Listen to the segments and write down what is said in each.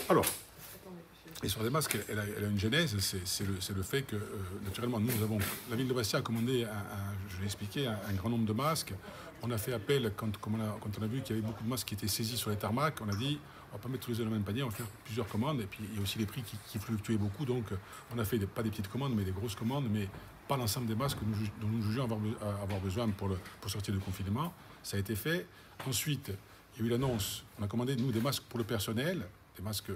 Alors, l'histoire des masques, elle a une genèse, c'est le fait que, naturellement, la ville de Bastia a commandé, je l'ai expliqué, un grand nombre de masques. On a fait appel, quand on a vu qu'il y avait beaucoup de masques qui étaient saisis sur les tarmacs, on a dit, on ne va pas mettre tous les œufs dans le même panier, on va faire plusieurs commandes. Et puis, il y a aussi les prix qui fluctuaient beaucoup, donc on a fait pas des petites commandes, mais des grosses commandes, mais pas l'ensemble des masques dont nous jugions avoir besoin pour sortir du confinement. Ça a été fait. Ensuite, il y a eu l'annonce, on a commandé, nous, des masques pour le personnel, des masques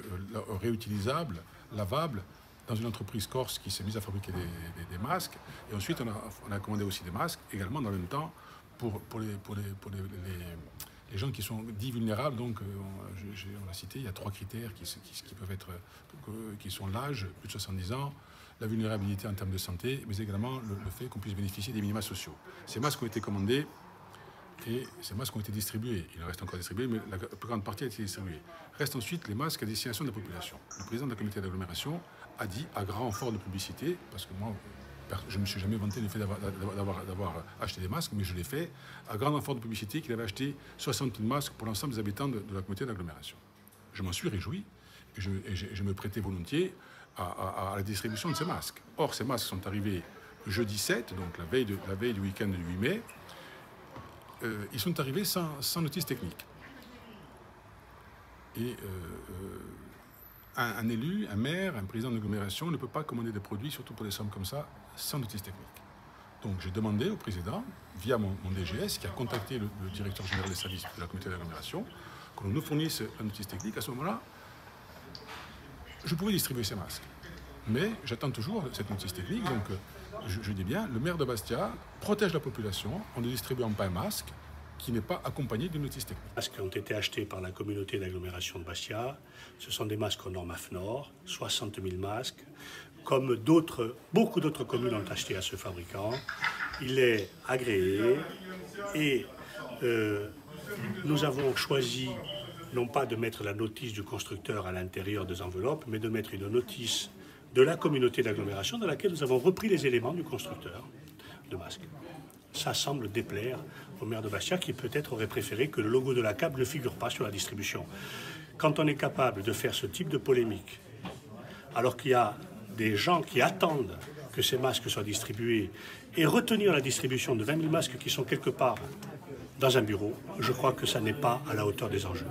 réutilisables, lavables, dans une entreprise corse qui s'est mise à fabriquer des masques. Et ensuite, on a commandé aussi des masques, également dans le même temps, pour les gens qui sont dits vulnérables. Donc, on a cité, il y a 3 critères qui peuvent être, qui sont l'âge, plus de 70 ans, la vulnérabilité en termes de santé, mais également le fait qu'on puisse bénéficier des minima sociaux. Ces masques ont été commandés et ces masques ont été distribués. Il en reste encore distribués, mais la plus grande partie a été distribuée. Restent ensuite les masques à destination de la population. Le président de la communauté d'agglomération a dit, à grand renfort de publicité, parce que moi, je ne me suis jamais vanté du fait d'avoir acheté des masques, mais je l'ai fait, à grand renfort de publicité, qu'il avait acheté 60 000 masques pour l'ensemble des habitants de la communauté d'agglomération. Je m'en suis réjoui, et je me prêtais volontiers à la distribution de ces masques. Or, ces masques sont arrivés jeudi 7, donc la veille du week-end du 8 mai, ils sont arrivés sans notice technique. Et un élu, un maire, un président d'agglomération ne peut pas commander des produits, surtout pour des sommes comme ça, sans notice technique. Donc j'ai demandé au président, via mon DGS, qui a contacté le directeur général des services de la communauté d'agglomération, qu'on nous fournisse la notice technique. À ce moment-là, je pouvais distribuer ces masques. Mais j'attends toujours cette notice technique, donc je dis bien, le maire de Bastia protège la population en ne distribuant pas un masque qui n'est pas accompagné d'une notice technique. Les masques ont été achetés par la communauté d'agglomération de Bastia. Ce sont des masques aux normes AFNOR, 60 000 masques. Comme beaucoup d'autres communes ont acheté à ce fabricant, il est agréé et nous avons choisi non pas de mettre la notice du constructeur à l'intérieur des enveloppes, mais de mettre une notice de la communauté d'agglomération dans laquelle nous avons repris les éléments du constructeur de masques. Ça semble déplaire au maire de Bastia qui peut-être aurait préféré que le logo de la CAB ne figure pas sur la distribution. Quand on est capable de faire ce type de polémique, alors qu'il y a des gens qui attendent que ces masques soient distribués et retenir la distribution de 20 000 masques qui sont quelque part dans un bureau, je crois que ça n'est pas à la hauteur des enjeux.